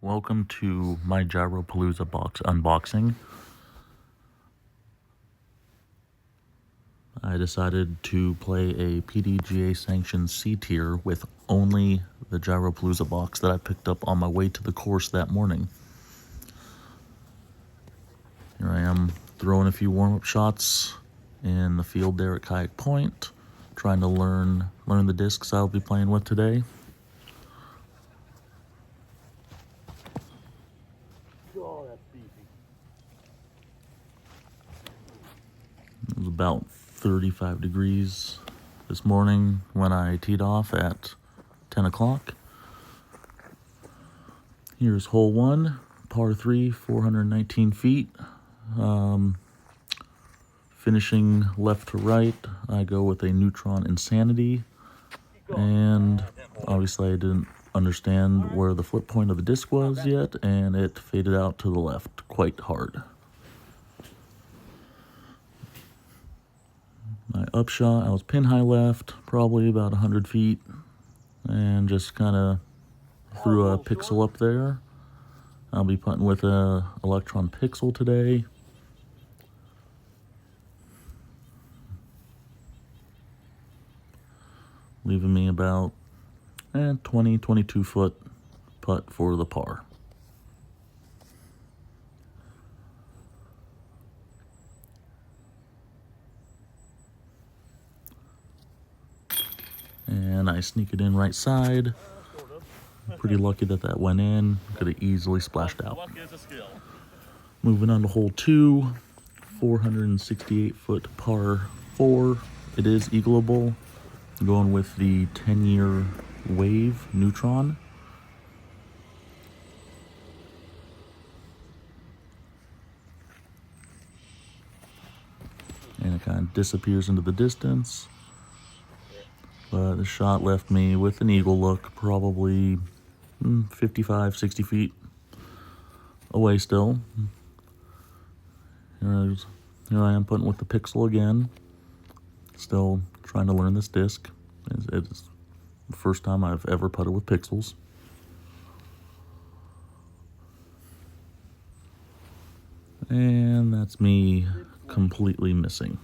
Welcome to my GYROPALOOZA box unboxing. I decided to play a PDGA sanctioned C tier with only the GYROPALOOZA box that I picked up on my way to the course that morning. Here I am throwing a few warm-up shots in the field there at Kayak Point, trying to learn the discs I'll be playing with today. Oh, that's beefy. It was about 35 degrees this morning when I teed off at 10 o'clock. Here's hole 1, par 3, 419 feet. Finishing left to right, I go with a Neutron Insanity. And obviously I didn't understand where the flip point of the disc was yet, and it faded out to the left quite hard. My upshot, I was pin high left, probably about 100 feet, and just kind of threw a pixel up there. I'll be putting with a Electron Pixel today. Leaving me about 22 foot putt for the par. And I sneak it in right side. Pretty lucky that went in. Could have easily splashed out. Moving on to hole 2, 468 foot par 4. It is eagleable. Going with the 10-year Wave Neutron. And it kind of disappears into the distance. But the shot left me with an eagle look, probably 55, 60 feet away still. Here I am putting with the Pixel again. Still trying to learn this disc. It's the first time I've ever putted with pixels. And that's me completely missing.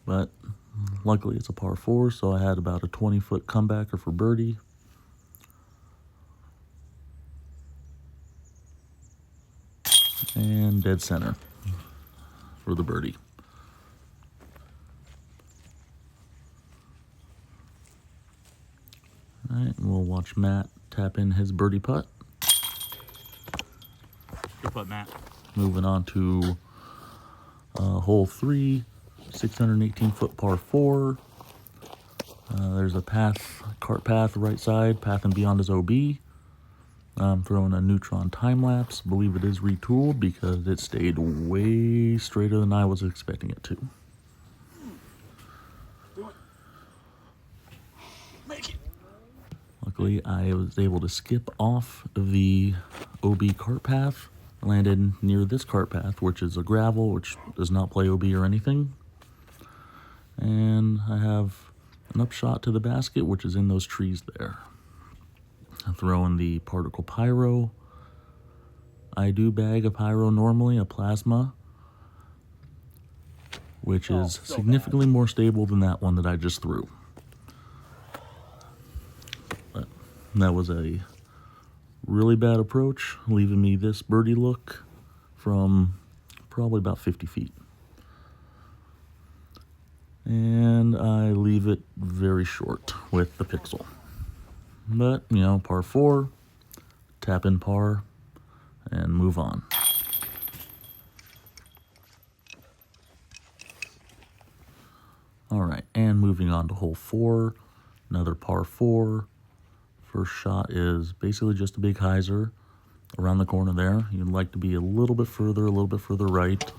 But luckily it's a par 4, so I had about a 20-foot comebacker for birdie. And dead center for the birdie. All right, we'll watch Matt tap in his birdie putt. Good putt, Matt. Moving on to hole 3, 618 foot par 4. There's a cart path right side, path and beyond is OB. I'm throwing a Neutron time lapse. Believe it is retooled because it stayed way straighter than I was expecting it to. Do it. Make it. Luckily, I was able to skip off the OB cart path. Landed near this cart path, which is a gravel, which does not play OB or anything. And I have an upshot to the basket, which is in those trees there. I'm throwing the Particle Pyro. I do bag a Pyro normally, a Plasma, which is significantly more stable than that one that I just threw. But that was a really bad approach, leaving me this birdie look from probably about 50 feet. And I leave it very short with the Pixel. But, you know, par 4, tap in par, and move on. All right, and moving on to hole 4, another par 4. First shot is basically just a big hyzer around the corner there. You'd like to be a little bit further right.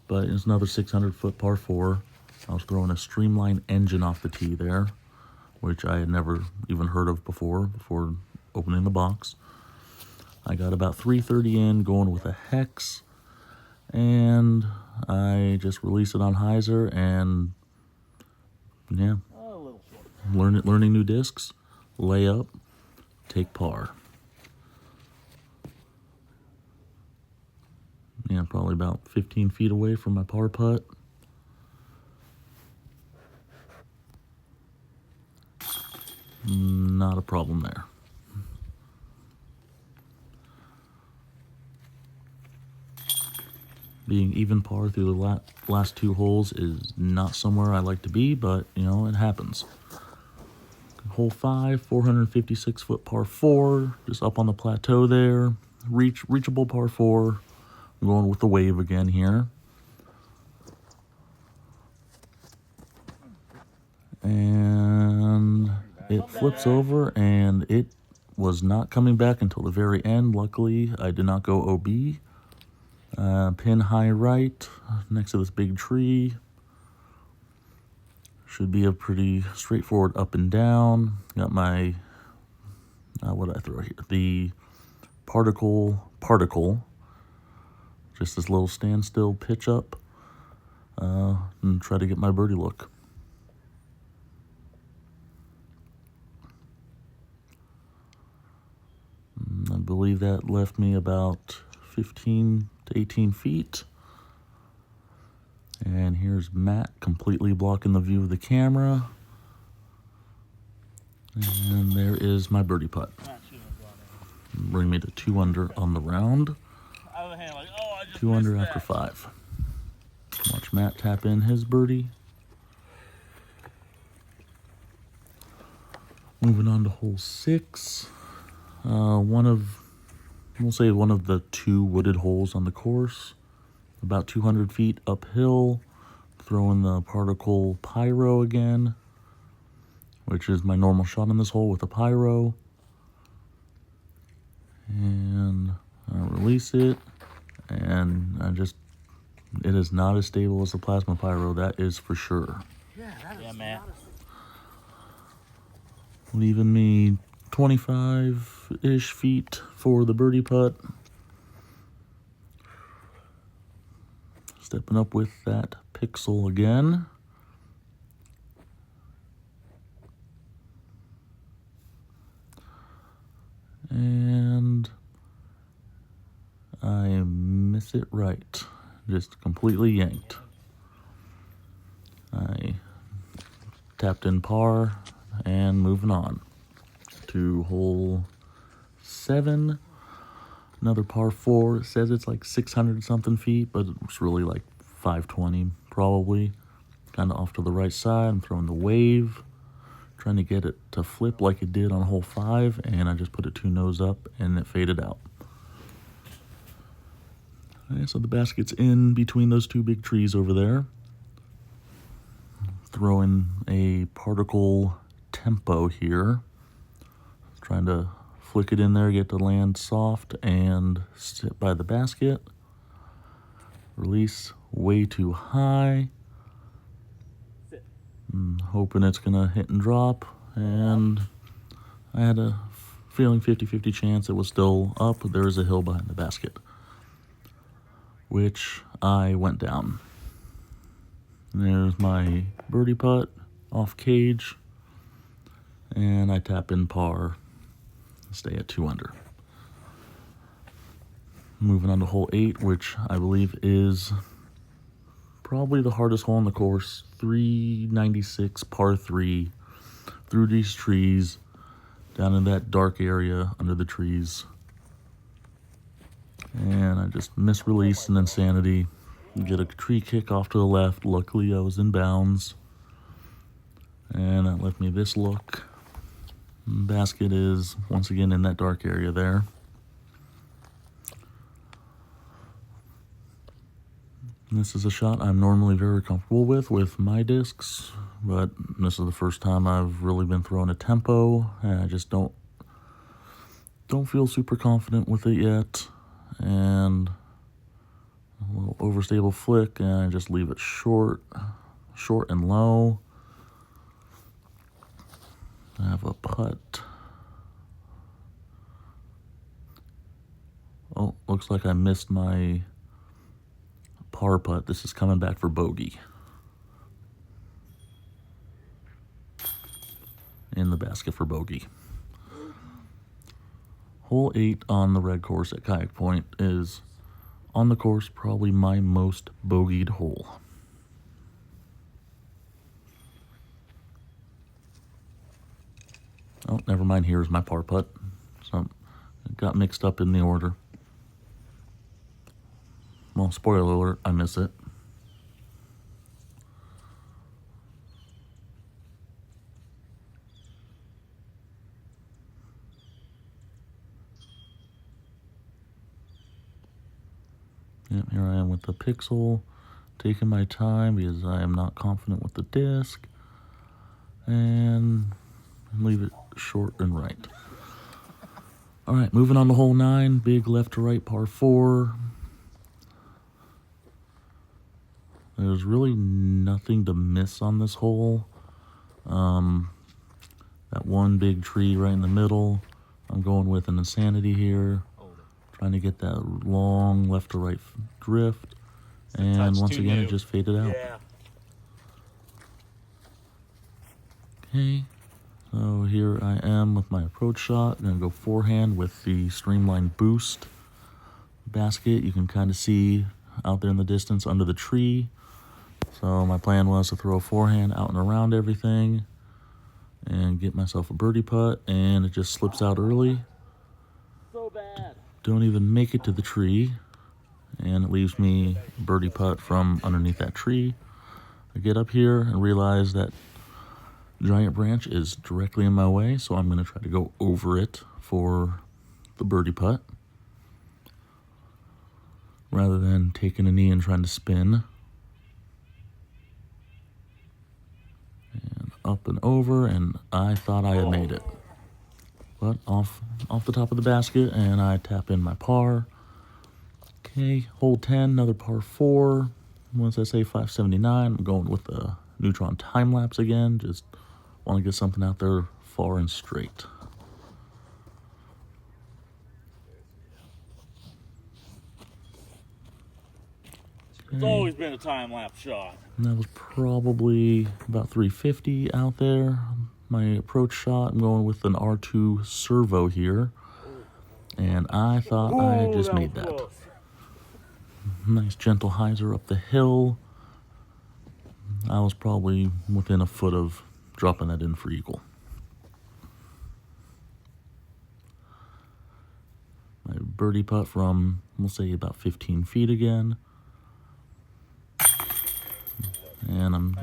But it's another 600 foot par 4. I was throwing a Streamline engine off the tee there, which I had never even heard of before opening the box. I got about 330 in, going with a hex, and I just released it on hyzer, and yeah, learning new discs, lay up, take par. Yeah, probably about 15 feet away from my par putt. Not a problem there. Being even par through the last 2 holes is not somewhere I like to be, but, you know, it happens. Hole 5, 456 foot par 4, just up on the plateau there. Reachable par 4. I'm going with the wave again here. And it flips over, and it was not coming back until the very end. Luckily, I did not go OB. Pin high right, next to this big tree. Should be a pretty straightforward up and down. Got my, what did I throw here? The particle. Just this little standstill pitch up. And try to get my birdie look. I believe that left me about 15 to 18 feet. And here's Matt completely blocking the view of the camera. And there is my birdie putt. Bring me to 2 under on the round. 2 under after 5. Watch Matt tap in his birdie. Moving on to hole 6. We'll say one of the 2 wooded holes on the course. About 200 feet uphill. Throwing the particle pyro again, which is my normal shot in this hole with a pyro. And I release it, and it is not as stable as the plasma pyro, that is for sure. Yeah, man. Leaving me 25-ish feet for the birdie putt. Stepping up with that pixel again. And I miss it right. Just completely yanked. I tapped in par and moving on to hole 7. Another par 4. It says it's like 600 something feet, but it's really like 520 probably. Kind of off to the right side. I'm throwing the wave, trying to get it to flip like it did on hole 5, and I just put it 2 nose up and it faded out. Okay, so the basket's in between those 2 big trees over there. Throwing a particle tempo here. Trying to flick it in there, get to land soft, and sit by the basket. Release way too high. Hoping it's going to hit and drop. And I had a feeling 50-50 chance it was still up. There is a hill behind the basket, which I went down. And there's my birdie putt off cage. And I tap in par. Stay at 2 under. Moving on to hole 8, which I believe is probably the hardest hole on the course. 396 par 3 through these trees, down in that dark area under the trees. And I just misreleased an insanity. Get a tree kick off to the left. Luckily, I was in bounds. And that left me this look. Basket is once again in that dark area there. This is a shot I'm normally very comfortable with my discs, but this is the first time I've really been throwing a tempo, and I just don't feel super confident with it yet. And a little overstable flick, and I just leave it short and low. I have a putt. Oh, looks like I missed my par putt. This is coming back for bogey. in the basket for bogey. Hole 8 on the red course at Kayak Point is, on the course, probably my most bogeyed hole. Oh, never mind, here's my par putt. So it got mixed up in the order. Well, spoiler alert, I miss it. Yep, here I am with the pixel, taking my time because I am not confident with the disc, and leave it short and right. All right, moving on to hole 9, big left to right par 4. There's really nothing to miss on this hole. That one big tree right in the middle. I'm going with an insanity here. Trying to get that long left to right drift. And once again, it just faded out. Yeah. Okay, so here I am with my approach shot. I'm going to go forehand with the Streamline Boost basket. You can kind of see out there in the distance under the tree. So my plan was to throw a forehand out and around everything and get myself a birdie putt, and it just slips out early. So bad. Don't even make it to the tree, and it leaves me a birdie putt from underneath that tree. I get up here and realize that giant branch is directly in my way, so I'm going to try to go over it for the birdie putt rather than taking a knee and trying to spin. And up and over, and I thought I had made it. But off the top of the basket, and I tap in my par. Okay, hole 10, another par 4. Once I say 579, I'm going with the Neutron time lapse again. Just want to get something out there far and straight. It's always been a time-lapse shot. And that was probably about 350 out there. My approach shot, I'm going with an R2 servo here. And I thought I had just made that. Close. Nice gentle hyzer up the hill. I was probably within a foot of dropping that in for eagle. My birdie putt from, we'll say, about 15 feet again. And I'm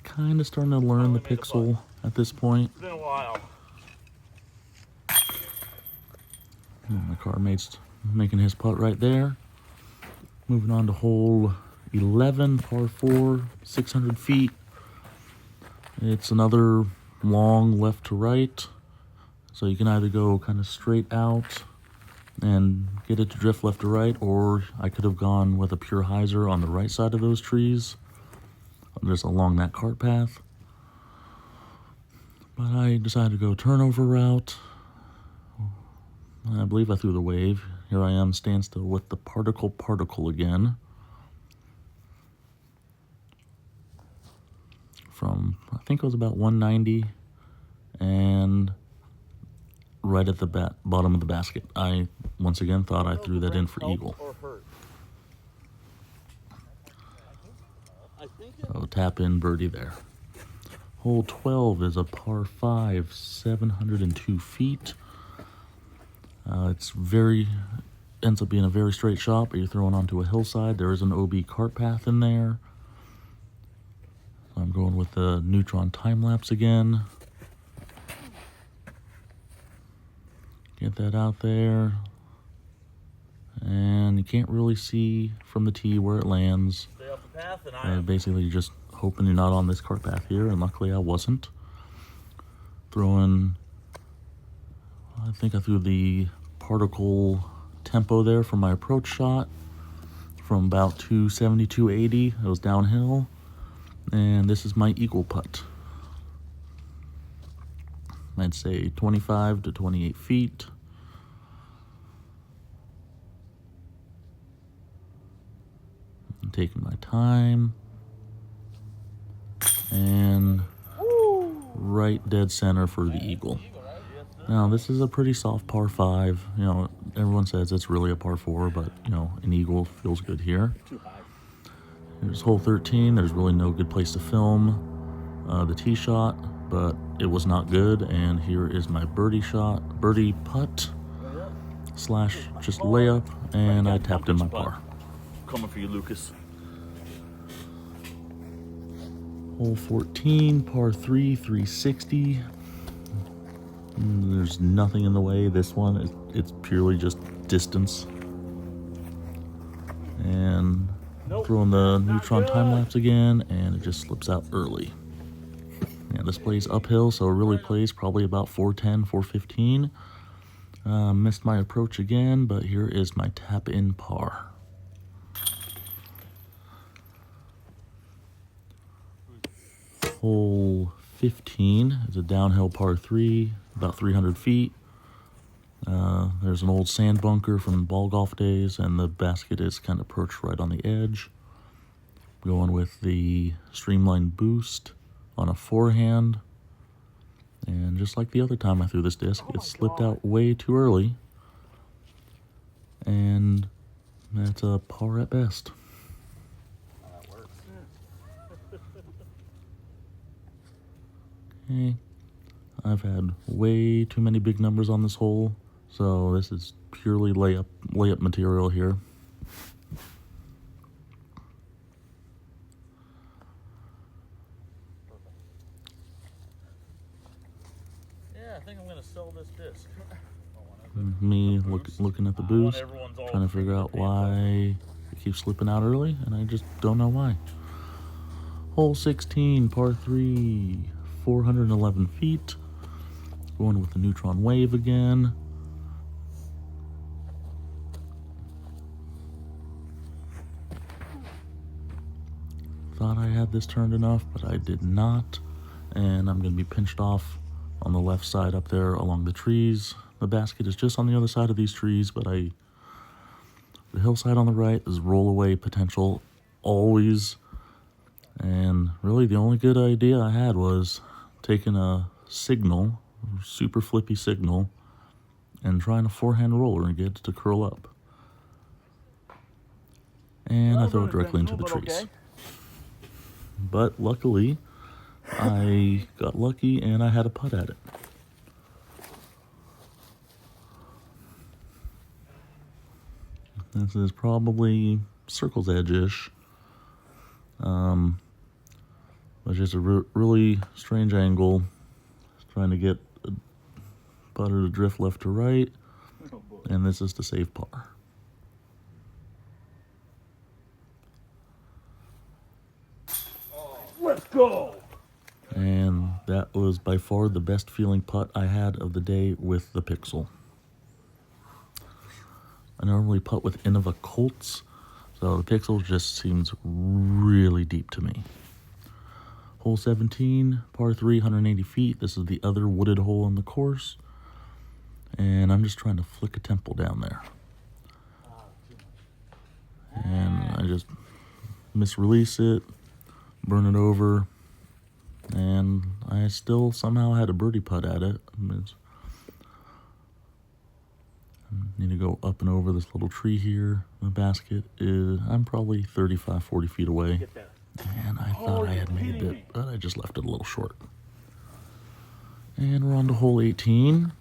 kind of starting to learn the pixel at this point. It's been a while. And my car mate's making his putt right there. Moving on to hole 11, par 4, 600 feet. It's another long left to right. So you can either go kind of straight out and get it to drift left to right, or I could have gone with a pure hyzer on the right side of those trees, just along that cart path. But I decided to go turnover route. I believe I threw the wave. Here I am, standstill with the particle again. From, I think it was about 190, and right at the bottom of the basket. I, once again, thought I threw that in for eagle. So tap in birdie there. Hole 12 is a par 5, 702 feet. Ends up being a very straight shot, but you're throwing onto a hillside. There is an OB cart path in there. I'm going with the Neutron time lapse again. Get that out there. And you can't really see from the tee where it lands. Stay off the path, and Basically just hoping you're not on this cart path here, and luckily I wasn't. Throwing, I think I threw the particle tempo there for my approach shot from about 270, 280. It was downhill. And this is my eagle putt. I'd say 25 to 28 feet. I'm taking my time. And right dead center for the eagle. Now, this is a pretty soft par 5. You know, everyone says it's really a par 4, but, you know, an eagle feels good here. Here's hole 13. There's really no good place to film the tee shot, but it was not good. And here is my birdie putt slash just layup, and I tapped in my par. Coming for you, Lucas. Hole 14, par 3, 360. There's nothing in the way. This one, it's purely just distance. And throwing the neutron time lapse again, and it just slips out early. Yeah, this plays uphill, so it really plays probably about 410, 415. Missed my approach again, but here is my tap in par. Hole 15 is a downhill par 3, about 300 feet. There's an old sand bunker from ball golf days, and the basket is kind of perched right on the edge. Going with the streamline boost on a forehand. And just like the other time I threw this disc, it slipped out way too early. And that's a par at best. Okay, I've had way too many big numbers on this hole, so this is purely layup material here. Yeah, I think I'm gonna sell this disc. Me looking at the boost, trying to figure out why it keeps slipping out early, and I just don't know why. Hole 16, par 3, 411 feet. Going with the neutron wave again. Thought I had this turned enough, but I did not. And I'm going to be pinched off on the left side up there along the trees. The basket is just on the other side of these trees, but the hillside on the right is roll-away potential always. And really the only good idea I had was taking a signal, super flippy signal, and trying a forehand roller and get it to curl up. And I throw it directly into the trees. But luckily, I got lucky and I had a putt at it. This is probably circle's edge-ish. But just a really strange angle. Trying to get a putter to drift left to right. And this is to save par. Let's go! And that was by far the best feeling putt I had of the day with the Pixel. I normally putt with Innova Colts, so the Pixel just seems really deep to me. Hole 17, par 3, 180 feet. This is the other wooded hole in the course. And I'm just trying to flick a temple down there. And I just misrelease it, burn it over, and I still somehow had a birdie putt at it. I need to go up and over this little tree here. The basket is, I'm probably 35, 40 feet away. And I thought I had made it, but I just left it a little short. And we're on to hole 18.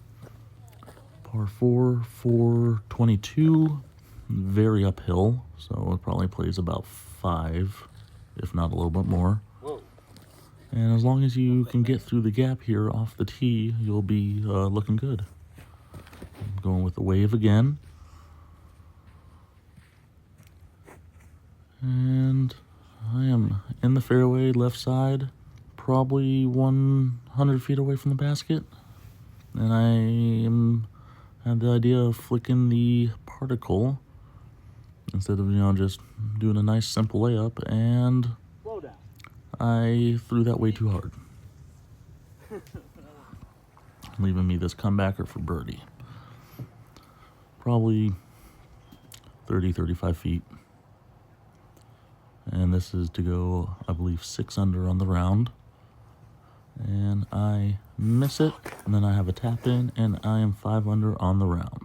Par 4, 422. Very uphill, so it probably plays about 5, if not a little bit more. And as long as you can get through the gap here off the tee, you'll be looking good. I'm going with the wave again. And I am in the fairway, left side, probably 100 feet away from the basket. And I had the idea of flicking the particle instead of, just doing a nice simple layup, and I threw that way too hard. Leaving me this comebacker for birdie. Probably 30, 35 feet. And this is to go, I believe, 6 under on the round. And I miss it. And then I have a tap in, and I am 5 under on the round.